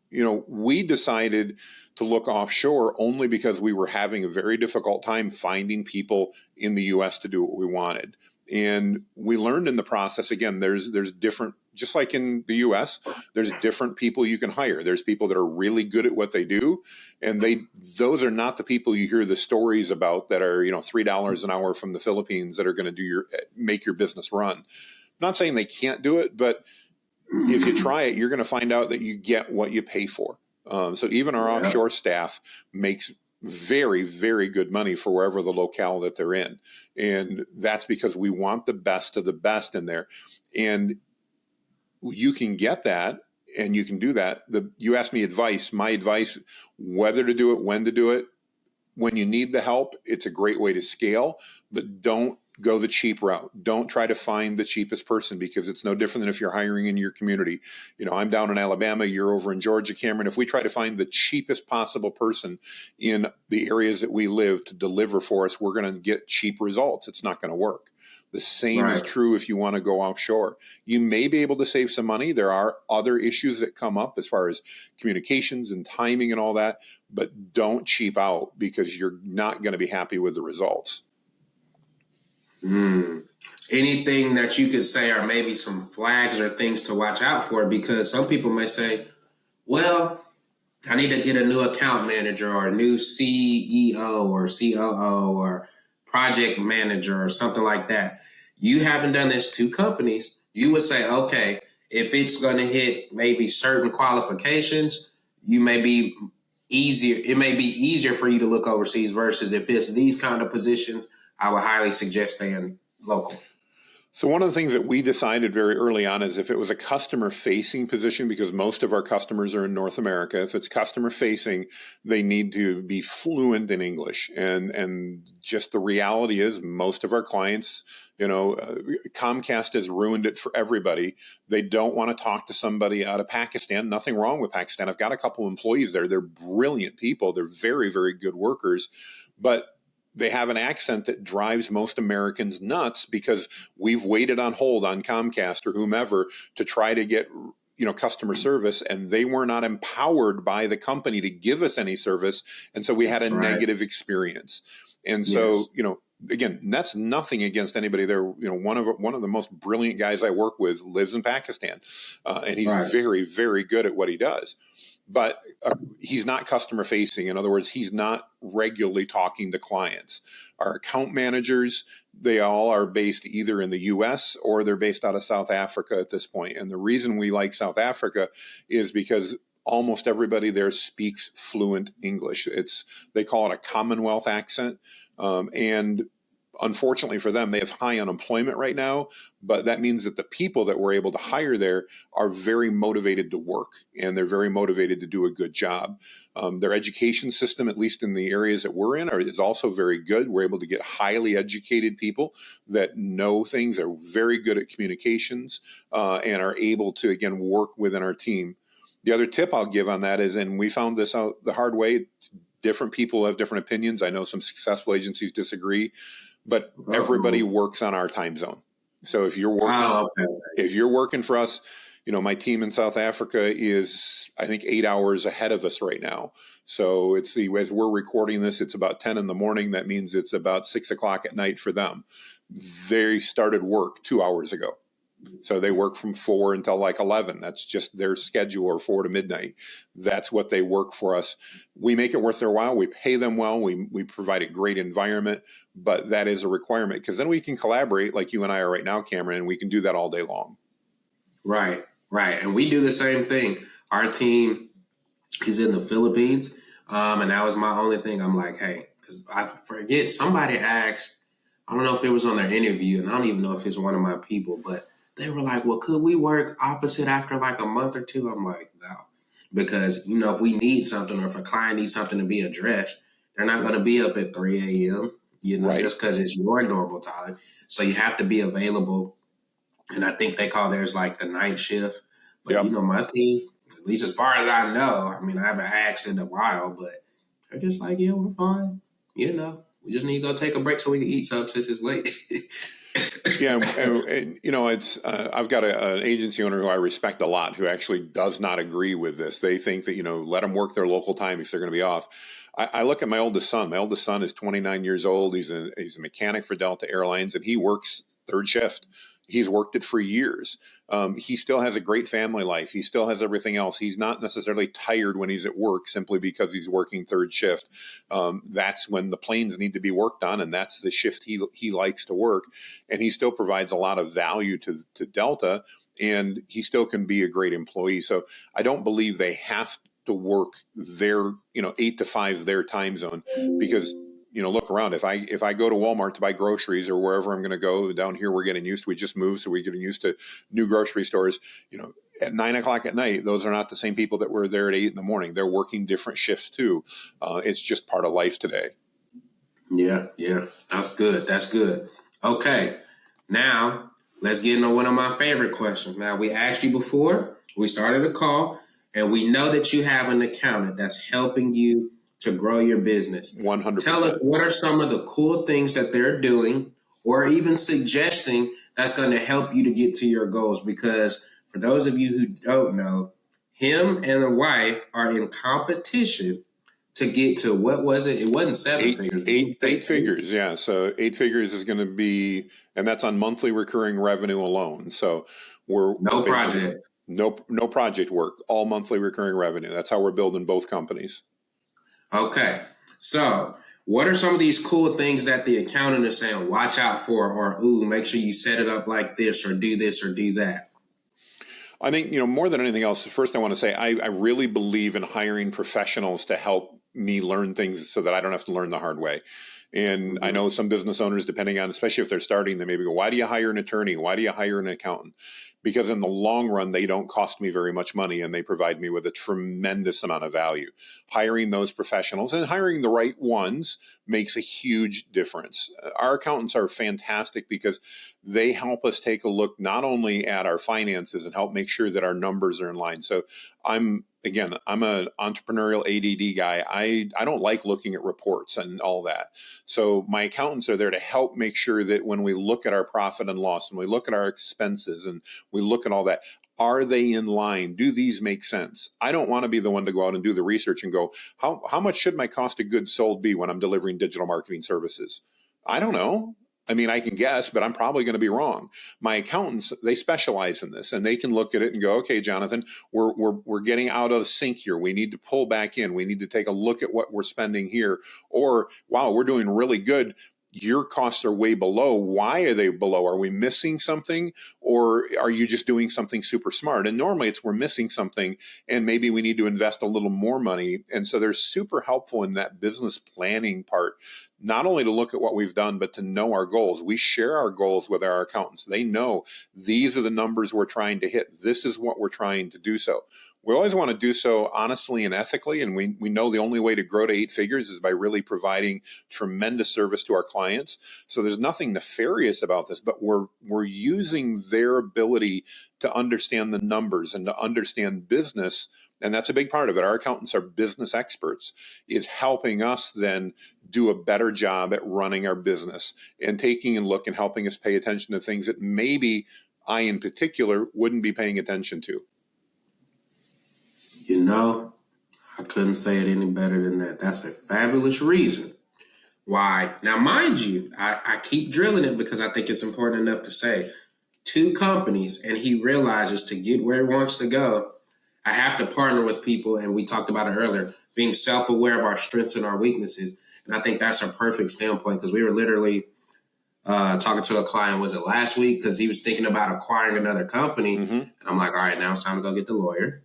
we decided to look offshore only because we were having a very difficult time finding people in the U.S. to do what we wanted. And we learned in the process, again, there's different, just like in the U.S., there's different people you can hire. There's people that are really good at what they do. And those are not the people you hear the stories about that are, $3 an hour from the Philippines that are going to make your business run. I'm not saying they can't do it, but if you try it, you're going to find out that you get what you pay for. So even our offshore staff makes very, very good money for wherever the locale that they're in. And that's because we want the best of the best in there. And you can get that and you can do that. You asked me advice. My advice, whether to do it, when to do it, when you need the help, it's a great way to scale, but don't go the cheap route. Don't try to find the cheapest person, because it's no different than if you're hiring in your community. I'm down in Alabama, you're over in Georgia, Cameron. If we try to find the cheapest possible person in the areas that we live to deliver for us, we're going to get cheap results. It's not going to work. The same is true if you want to go offshore. You may be able to save some money. There are other issues that come up as far as communications and timing and all that, but don't cheap out, because you're not going to be happy with the results. Anything that you could say are maybe some flags or things to watch out for? Because some people may say, well, I need to get a new account manager or a new CEO or COO or project manager or something like that. You haven't done this to companies. You would say, okay, if it's going to hit maybe certain qualifications, you may be easier. It may be easier for you to look overseas versus if it's these kind of positions, I would highly suggest staying local. So one of the things that we decided very early on is if it was a customer-facing position, because most of our customers are in North America, if it's customer-facing, they need to be fluent in English. And just the reality is most of our clients, Comcast has ruined it for everybody. They don't want to talk to somebody out of Pakistan. Nothing wrong with Pakistan. I've got a couple of employees there. They're brilliant people. They're very, very good workers. But they have an accent that drives most Americans nuts, because we've waited on hold on Comcast or whomever to try to get customer service, and they were not empowered by the company to give us any service, and so we had a negative experience. And so again, that's nothing against anybody there. One of the most brilliant guys I work with lives in Pakistan, and he's very, very good at what he does. But he's not customer facing. In other words, he's not regularly talking to clients. Our account managers, they all are based either in the US or they're based out of South Africa at this point. And the reason we like South Africa is because almost everybody there speaks fluent English. They call it a Commonwealth accent. And unfortunately for them, they have high unemployment right now, but that means that the people that we're able to hire there are very motivated to work, and they're very motivated to do a good job. Their education system, at least in the areas that we're in, is also very good. We're able to get highly educated people that know things, are very good at communications, and are able to, again, work within our team. The other tip I'll give on that is, and we found this out the hard way, different people have different opinions. I know some successful agencies disagree, but everybody works on our time zone. So if you're working for us, my team in South Africa is, I think, 8 hours ahead of us right now. So as we're recording this, it's about 10 in the morning. That means it's about 6 o'clock at night for them. They started work 2 hours ago. So they work from 4 until like 11. That's just their schedule, or 4 to midnight. That's what they work for us. We make it worth their while. We pay them well. We provide a great environment, but that is a requirement, because then we can collaborate like you and I are right now, Cameron, and we can do that all day long. Right. And we do the same thing. Our team is in the Philippines, and that was my only thing. I'm like, hey, because I forget, somebody asked, I don't know if it was on their interview, and I don't even know if it's one of my people, but they were like, well, could we work opposite after like a month or two? I'm like, no. Because, if we need something, or if a client needs something to be addressed, they're not going to be up at 3 a.m., just because it's your normal time. So you have to be available. And I think they call theirs like the night shift. But, my team, at least as far as I know, I haven't asked in a while, but they're just like, yeah, we're fine. We just need to go take a break so we can eat something since it's late. Yeah, and it's I've got an agency owner who I respect a lot, who actually does not agree with this. They think that let them work their local time if they're going to be off. I look at my oldest son. My oldest son is 29 years old. He's a mechanic for Delta Airlines, and he works third shift. He's worked it for years. He still has a great family life. He still has everything else. He's not necessarily tired when he's at work simply because he's working third shift. That's when the planes need to be worked on, and that's the shift he likes to work. And he still provides a lot of value to Delta, and he still can be a great employee. So I don't believe they have to work their 8 to 5 their time zone, because look around. If I go to Walmart to buy groceries or wherever I'm going to go down here, we're getting used to, we just moved, so we're getting used to new grocery stores, at 9 o'clock at night. Those are not the same people that were there at 8 in the morning. They're working different shifts too. It's just part of life today. Yeah. That's good. Okay. Now let's get into one of my favorite questions. Now, we asked you before we started a call, and we know that you have an accountant that's helping you to grow your business. 100%. Tell us, what are some of the cool things that they're doing or even suggesting that's going to help you to get to your goals? Because for those of you who don't know, him and the wife are in competition to get to, what was it? It wasn't seven figures. Eight figures, yeah. So 8 figures is going to be, and that's on monthly recurring revenue alone. So we're project. No project work, all monthly recurring revenue. That's how we're building both companies. Okay. So what are some of these cool things that the accountant is saying, watch out for, or, ooh, make sure you set it up like this or do that? I think, more than anything else, first I want to say I really believe in hiring professionals to help me learn things so that I don't have to learn the hard way. And I know some business owners, depending on, especially if they're starting, they maybe go, why do you hire an attorney? Why do you hire an accountant? Because in the long run, they don't cost me very much money, and they provide me with a tremendous amount of value. Hiring those professionals and hiring the right ones makes a huge difference. Our accountants are fantastic because they help us take a look not only at our finances and help make sure that our numbers are in line. So I'm an entrepreneurial ADD guy. I don't like looking at reports and all that. So my accountants are there to help make sure that when we look at our profit and loss and we look at our expenses and we look at all that, are they in line? Do these make sense? I don't want to be the one to go out and do the research and go, how much should my cost of goods sold be when I'm delivering digital marketing services? I don't know. I mean, I can guess, but I'm probably going to be wrong. My accountants, they specialize in this, and they can look at it and go, okay, Johnathan, we're getting out of sync here. We need to pull back in. We need to take a look at what we're spending here. Or, wow, we're doing really good. Your costs are way below. Why are they below? Are we missing something, or are you just doing something super smart? And normally it's we're missing something, and maybe we need to invest a little more money. And so they're super helpful in that business planning part, not only to look at what we've done, but to know our goals. We share our goals with our accountants. They know these are the numbers we're trying to hit. This is what we're trying to do. So we always want to do so honestly and ethically. And we know the only way to grow to 8 figures is by really providing tremendous service to our clients. So there's nothing nefarious about this, but we're using their ability to understand the numbers and to understand business. And that's a big part of it. Our accountants are business experts, is helping us then do a better job at running our business and taking a look and helping us pay attention to things that maybe I in particular wouldn't be paying attention to. I couldn't say it any better than that. That's a fabulous reason why. Now, mind you, I keep drilling it because I think it's important enough to say 2 companies, and he realizes to get where he wants to go, I have to partner with people. And we talked about it earlier, being self-aware of our strengths and our weaknesses. And I think that's a perfect standpoint, because we were literally talking to a client, was it last week? Because he was thinking about acquiring another company. Mm-hmm. And I'm like, all right, now it's time to go get the lawyer.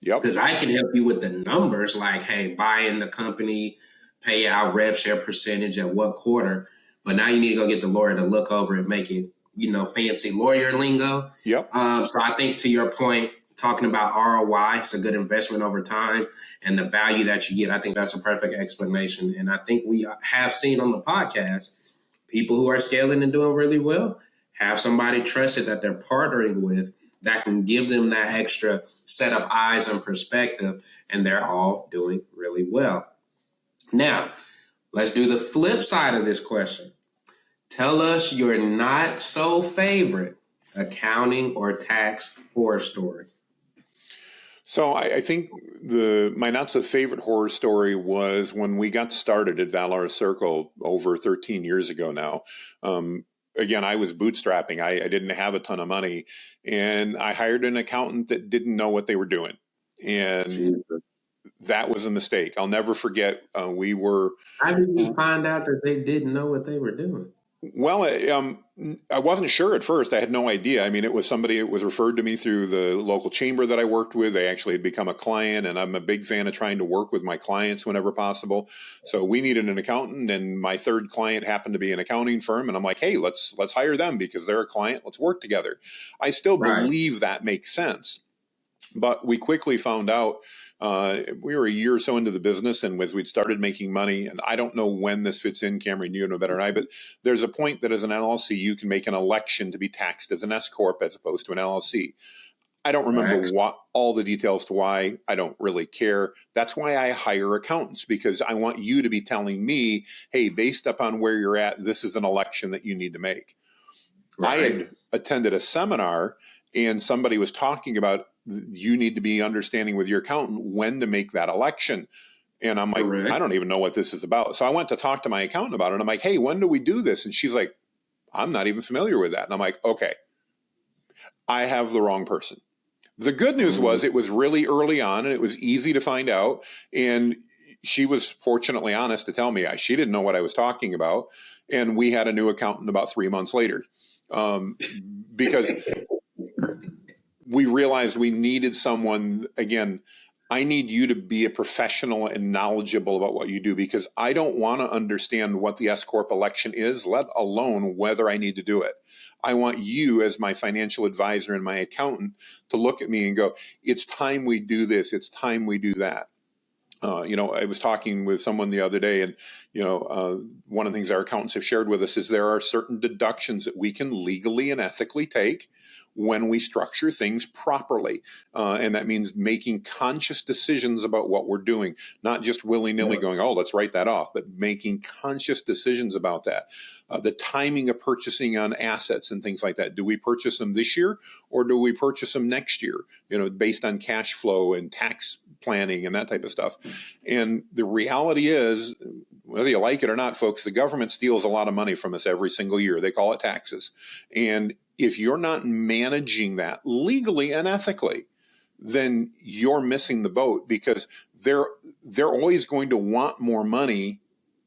Yep. Because I can help you with the numbers, like, hey, buy in the company, pay out rev share percentage at what quarter. But now you need to go get the lawyer to look over and make it, fancy lawyer lingo. Yep. So I think, to your point, talking about ROI, it's a good investment over time, and the value that you get, I think that's a perfect explanation. And I think we have seen on the podcast people who are scaling and doing really well have somebody trusted that they're partnering with that can give them that extra set of eyes and perspective, and they're all doing really well. Now, let's do the flip side of this question. Tell us your not so favorite accounting or tax horror story. So I think my not so favorite horror story was when we got started at Valor Circle over 13 years ago now. again, I was bootstrapping. I didn't have a ton of money, and I hired an accountant that didn't know what they were doing. And Jesus. that was a mistake. I'll never forget. We were How did you find out that they didn't know what they were doing? Well, I wasn't sure at first. I had no idea. I mean, it was somebody, it was referred to me through the local chamber that I worked with. They actually had become a client, and I'm a big fan of trying to work with my clients whenever possible. So we needed an accountant, and my third client happened to be an accounting firm. And I'm like, hey, let's hire them because they're a client. Let's work together. I still Right. believe that makes sense. But we quickly found out we were a year or so into the business, and as we'd started making money, and I don't know when this fits in, Cameron, you know better than I, but there's a point that as an LLC, you can make an election to be taxed as an S Corp as opposed to an LLC. I don't remember Right. what all the details to why. I don't really care. That's why I hire accountants, because I want you to be telling me, hey, based upon where you're at, this is an election that you need to make. I Right. had attended a seminar, and somebody was talking about you need to be understanding with your accountant when to make that election. And I'm like, I Correct. don't even know what this is about. So I went to talk to my accountant about it. And I'm like, hey, when do we do this? And she's like, I'm not even familiar with that. And I'm like, okay, I have the wrong person. The good news Mhm. was it was really early on, and it was easy to find out. And she was fortunately honest to tell me she didn't know what I was talking about. And we had a new accountant about 3 months later, because we realized we needed someone. Again, I need you to be a professional and knowledgeable about what you do, because I don't want to understand what the S Corp election is, let alone whether I need to do it. I want you as my financial advisor and my accountant to look at me and go, it's time we do this. It's time we do that. I was talking with someone the other day, and one of the things our accountants have shared with us is there are certain deductions that we can legally and ethically take when we structure things properly, and that means making conscious decisions about what we're doing, not just willy-nilly going, oh, let's write that off, but making conscious decisions about that. The timing of purchasing on assets and things like that. Do we purchase them this year, or do we purchase them next year? Based on cash flow and tax planning and that type of stuff. And the reality is, whether you like it or not, folks, the government steals a lot of money from us every single year. They call it taxes. And if you're not managing that legally and ethically, then you're missing the boat, because they're always going to want more money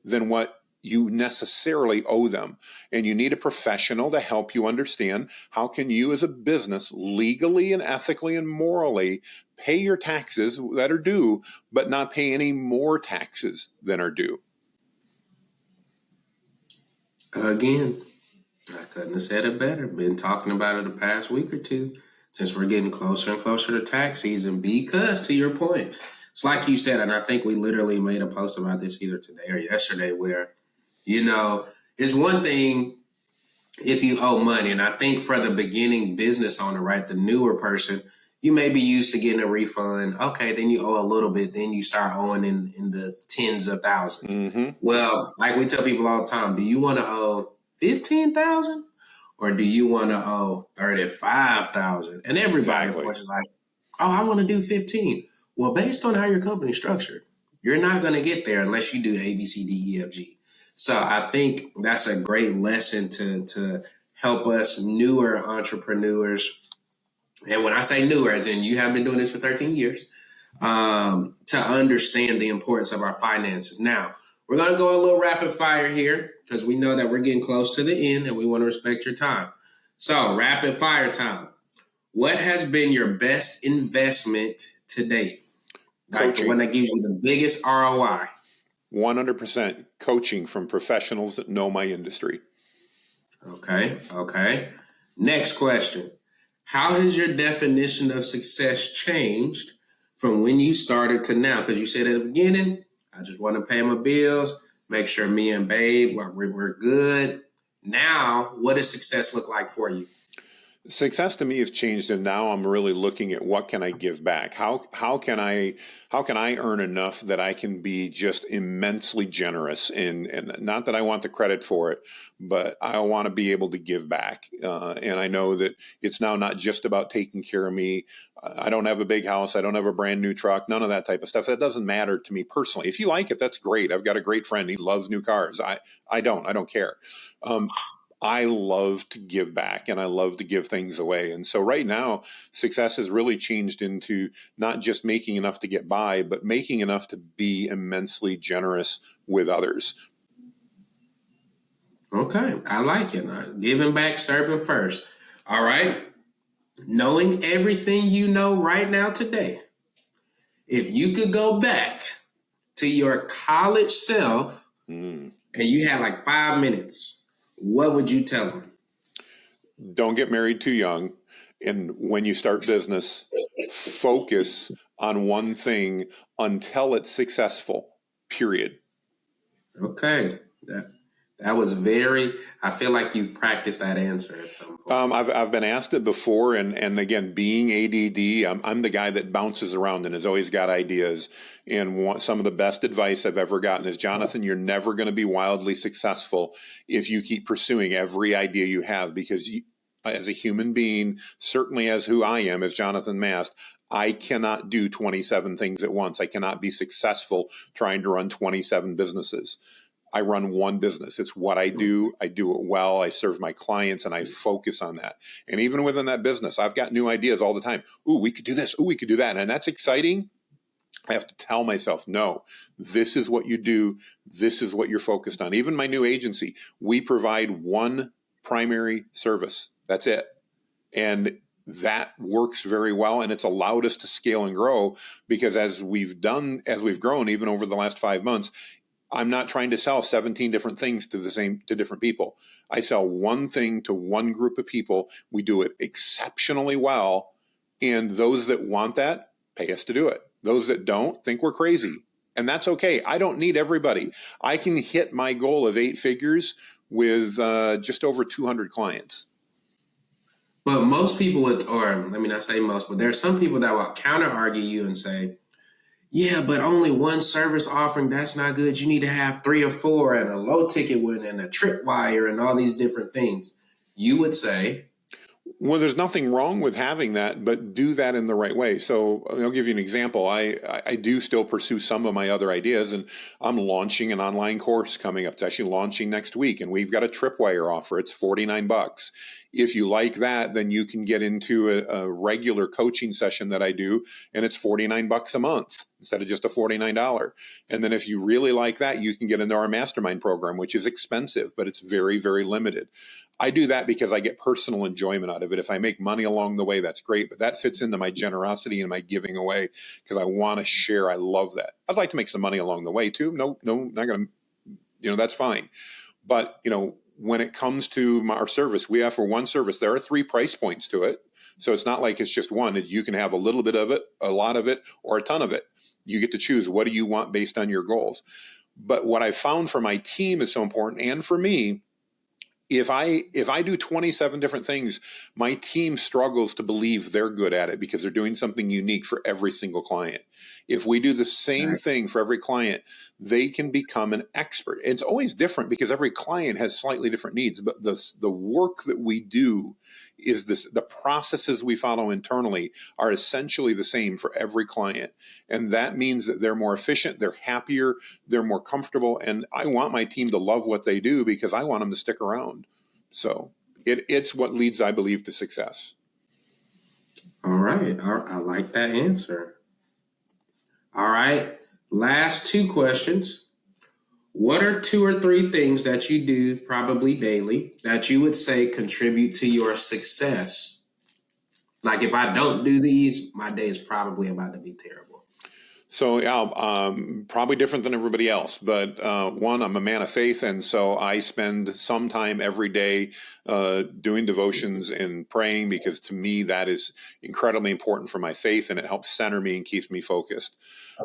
than what you necessarily owe them. And you need a professional to help you understand how can you as a business legally and ethically and morally pay your taxes that are due, but not pay any more taxes than are due. Again, I couldn't have said it better. Been talking about it the past week or two, since we're getting closer and closer to tax season, because to your point, it's like you said, and I think we literally made a post about this either today or yesterday, where, it's one thing if you owe money. And I think for the beginning business owner, right, the newer person, you may be used to getting a refund. Okay, then you owe a little bit, then you start owing in the tens of thousands. Mm-hmm. Well, like we tell people all the time, do you want to owe 15,000 or do you want to owe 35,000? And everybody, of Exactly. course, is like, oh, I want to do 15. Well, based on how your company's structured, you're not going to get there unless you do A, B, C, D, E, F, G. So I think that's a great lesson to help us newer entrepreneurs. And when I say newer, as in you have been doing this for 13 years, to understand the importance of our finances. Now, we're going to go a little rapid fire here because we know that we're getting close to the end and we want to respect your time. So, rapid fire time. What has been your best investment to date? Like the one Coaching. that gives you the biggest ROI? 100% coaching from professionals that know my industry. Okay. Next question. How has your definition of success changed from when you started to now? Because you said at the beginning, I just want to pay my bills, make sure me and babe, we're good. Now, what does success look like for you? Success to me has changed, and now I'm really looking at what can I give back. How can I earn enough that I can be just immensely generous, and not that I want the credit for it, but I want to be able to give back. And I know that it's now not just about taking care of me. I don't have a big house. I don't have a brand new truck. None of that type of stuff. That doesn't matter to me personally. If you like it, that's great. I've got a great friend. He loves new cars. I don't care. I love to give back and I love to give things away. And so right now, success has really changed into not just making enough to get by, but making enough to be immensely generous with others. Okay, I like it. Giving back, serving first. All right. Knowing everything you know right now today, if you could go back to your college self and you had like 5 minutes, what would you tell them? Don't get married too young. And when you start business, focus on one thing until it's successful, period. Okay. That was very, I feel like you've practiced that answer at some point. I've been asked it before, and again, being ADD, I'm the guy that bounces around and has always got ideas. And some of the best advice I've ever gotten is, Johnathan, you're never going to be wildly successful if you keep pursuing every idea you have, because as a human being, certainly as who I am, as Johnathan Mast, I cannot do 27 things at once. I cannot be successful trying to run 27 businesses. I run one business. It's what I do. I do it well. I serve my clients and I focus on that. And even within that business, I've got new ideas all the time. Ooh, we could do this. Ooh, we could do that. And that's exciting. I have to tell myself, no, this is what you do. This is what you're focused on. Even my new agency, we provide one primary service. That's it. And that works very well. And it's allowed us to scale and grow, because as we've grown, even over the last 5 months, I'm not trying to sell 17 different things to different people. I sell one thing to one group of people. We do it exceptionally well. And those that want that pay us to do it. Those that don't think we're crazy. And that's okay. I don't need everybody. I can hit my goal of 8 figures with just over 200 clients. But most people let me not say most, but there are some people that will counter argue you and say, yeah, but only one service offering, that's not good. You need to have 3 or 4 and a low ticket one and a tripwire and all these different things. You would say, well, there's nothing wrong with having that, but do that in the right way. So I'll give you an example. I do still pursue some of my other ideas, and I'm launching an online course coming up. It's actually launching next week, and we've got a tripwire offer. It's $49. If you like that, then you can get into a regular coaching session that I do, and it's $49 a month instead of just a $49. And then if you really like that, you can get into our mastermind program, which is expensive, but it's very, very limited. I do that because I get personal enjoyment out of it. If I make money along the way, that's great, but that fits into my generosity and my giving away, because I want to share. I love that. I'd like to make some money along the way too. No, not going to, that's fine. But, when it comes to our service, we offer one service. There are 3 price points to it. So it's not like it's just one. You can have a little bit of it, a lot of it, or a ton of it. You get to choose, what do you want based on your goals. But what I found for my team is so important, and for me, if I do 27 different things, my team struggles to believe they're good at it, because they're doing something unique for every single client. If we do the same thing for every client, they can become an expert. It's always different because every client has slightly different needs, but the work that we do is the processes we follow internally are essentially the same for every client. And that means that they're more efficient, they're happier, they're more comfortable. And I want my team to love what they do, because I want them to stick around. So it's what leads, I believe, to success. all right, I like that answer. All right, last 2 questions. What are 2 or 3 things that you do probably daily that you would say contribute to your success? Like, if I don't do these, my day is probably about to be terrible. So probably different than everybody else, but one, I'm a man of faith, and so I spend some time every day doing devotions and praying, because to me that is incredibly important for my faith, and it helps center me and keeps me focused.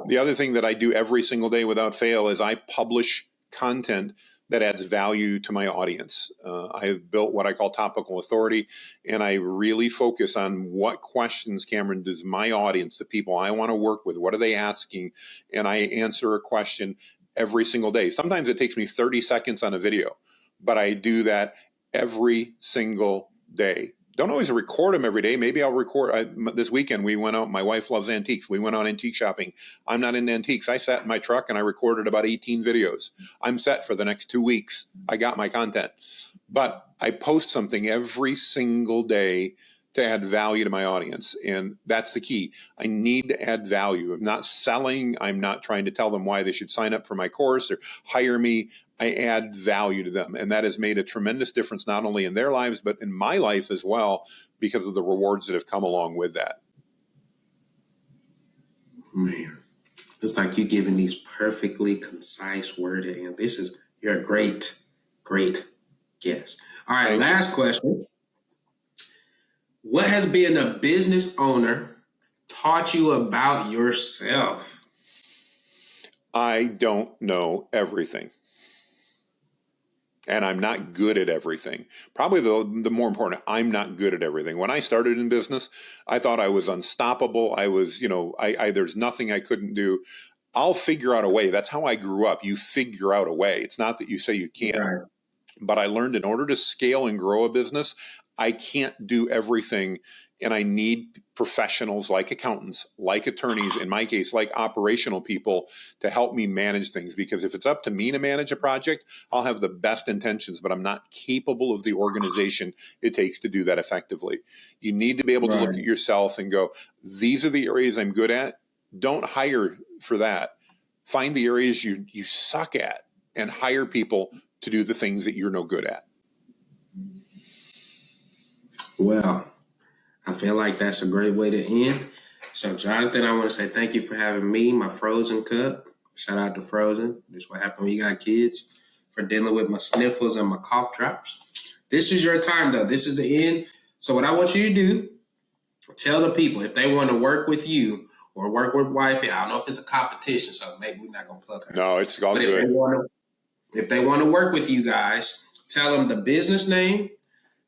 The other thing that I do every single day without fail is I publish content that adds value to my audience. I have built what I call topical authority, and I really focus on what questions, Cameron, does my audience, the people I want to work with, what are they asking? And I answer a question every single day. Sometimes it takes me 30 seconds on a video, but I do that every single day. Don't always record them every day. Maybe I'll record. This weekend we went out. My wife loves antiques. We went out antique shopping. I'm not into antiques. I sat in my truck and I recorded about 18 videos. I'm set for the next 2 weeks. I got my content. but I post something every single day to add value to my audience. And that's the key. I need to add value. I'm not selling. I'm not trying to tell them why they should sign up for my course or hire me. I add value to them. And that has made a tremendous difference, not only in their lives, but in my life as well, because of the rewards that have come along with that. Man, it's like you giving these perfectly concise worded, and you're a great, great guest. All right, last question. What has being a business owner taught you about yourself? I don't know everything. And I'm not good at everything. Probably the more important, I'm not good at everything. When I started in business, I thought I was unstoppable. I was, there's nothing I couldn't do. I'll figure out a way. That's how I grew up. You figure out a way. It's not that you say you can't. Right. But I learned in order to scale and grow a business, I can't do everything. And I need professionals like accountants, like attorneys, in my case, like operational people to help me manage things. Because if it's up to me to manage a project, I'll have the best intentions, but I'm not capable of the organization it takes to do that effectively. You need to be able to look at yourself and go, these are the areas I'm good at. Don't hire for that. Find the areas you suck at and hire people to do the things that you're no good at. Well, I feel like that's a great way to end. So, Johnathan, I want to say thank you for having me, my Frozen cup. Shout out to Frozen. This is what happens when you got kids, for dealing with my sniffles and my cough drops. This is your time, though. This is the end. So what I want you to do, tell the people if they want to work with you or work with wifey. I don't know if it's a competition, so maybe we're not going to plug her. No, it's all good. If they want to work with you guys, tell them the business name,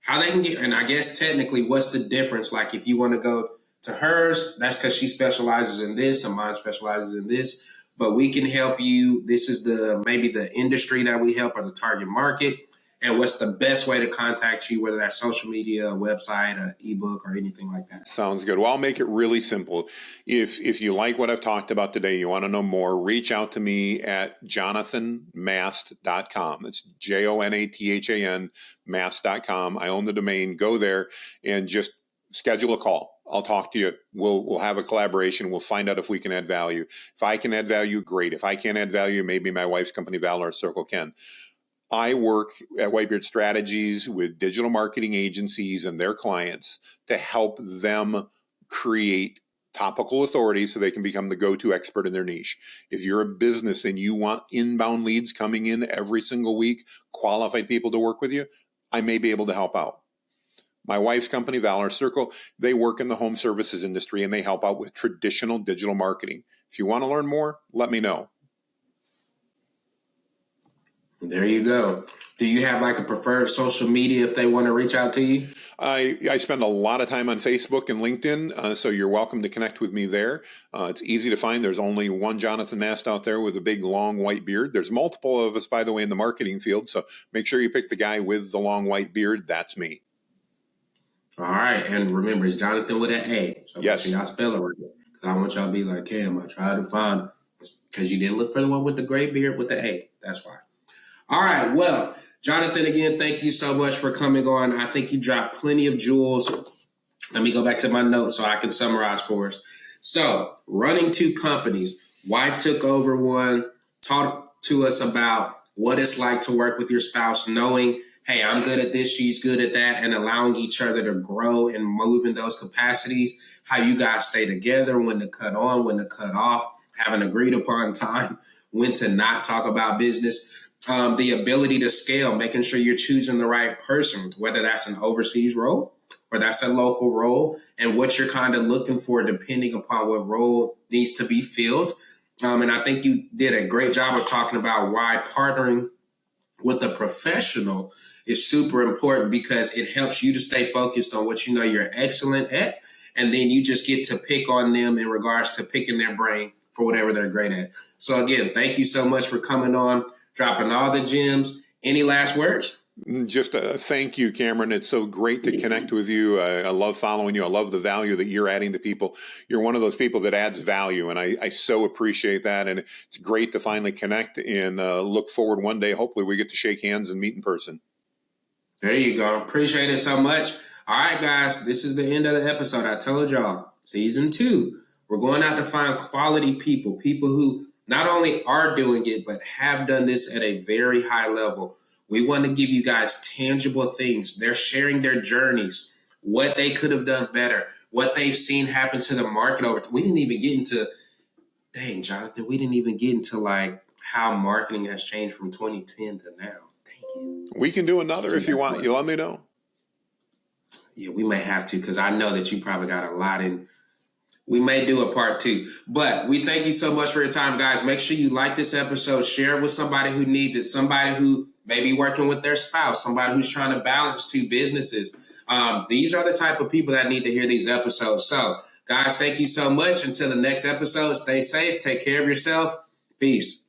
how they can get, and I guess technically what's the difference? Like if you want to go to hers, that's because she specializes in this and mine specializes in this, but we can help you. This is maybe the industry that we help or the target market. And what's the best way to contact you, whether that's social media, a website, an ebook, or anything like that? Sounds good. Well, I'll make it really simple. If you like what I've talked about today, you want to know more, reach out to me at JonathanMast.com. It's JONATHAN Mast.com. I own the domain. Go there and just schedule a call. I'll talk to you. We'll have a collaboration. We'll find out if we can add value. If I can add value, great. If I can't add value, maybe my wife's company, Valor Circle, can. I work at Whitebeard Strategies with digital marketing agencies and their clients to help them create topical authority so they can become the go-to expert in their niche. If you're a business and you want inbound leads coming in every single week, qualified people to work with you, I may be able to help out. My wife's company, Valor Circle, they work in the home services industry and they help out with traditional digital marketing. If you want to learn more, let me know. There you go. Do you have like a preferred social media if they want to reach out to you? I spend a lot of time on Facebook and LinkedIn, so you're welcome to connect with me there. It's easy to find. There's only one Johnathan Mast out there with a big, long white beard. There's multiple of us, by the way, in the marketing field, so make sure you pick the guy with the long white beard. That's me. All right, and remember, it's Johnathan with an A. So yes. Make sure y'all spell it right. Because I want y'all to be like, Cam, I tried to find, because you didn't look for the one with the gray beard with the A. That's why. All right, well, Johnathan, again, thank you so much for coming on. I think you dropped plenty of jewels. Let me go back to my notes so I can summarize for us. So, running two companies, wife took over one, talk to us about what it's like to work with your spouse, knowing, hey, I'm good at this, she's good at that, and allowing each other to grow and move in those capacities, how you guys stay together, when to cut on, when to cut off, have an agreed upon time, when to not talk about business. The ability to scale, making sure you're choosing the right person, whether that's an overseas role or that's a local role, and what you're kind of looking for depending upon what role needs to be filled. And I think you did a great job of talking about why partnering with a professional is super important, because it helps you to stay focused on what you know you're excellent at, and then you just get to pick on them in regards to picking their brain for whatever they're great at. So again, thank you so much for coming on, dropping all the gems. Any last words? Just a thank you, Cameron. It's so great to connect with you. I love following you. I love the value that you're adding to people. You're one of those people that adds value, and I so appreciate that. And it's great to finally connect and look forward one day. Hopefully we get to shake hands and meet in person. There you go. Appreciate it so much. All right, guys, this is the end of the episode. I told y'all, season 2, we're going out to find quality people who not only are doing it, but have done this at a very high level. We want to give you guys tangible things. They're sharing their journeys, what they could have done better, what they've seen happen to the market over. We didn't even get into, dang, Jonathan, we didn't even get into like how marketing has changed from 2010 to now. Dang it. We can do another if you want. You let me know. Yeah, we may have to, because I know that you probably got a lot in. We may do a part 2. But we thank you so much for your time, guys. Make sure you like this episode. Share it with somebody who needs it, somebody who may be working with their spouse, somebody who's trying to balance 2 businesses. These are the type of people that need to hear these episodes. So, guys, thank you so much. Until the next episode, stay safe. Take care of yourself. Peace.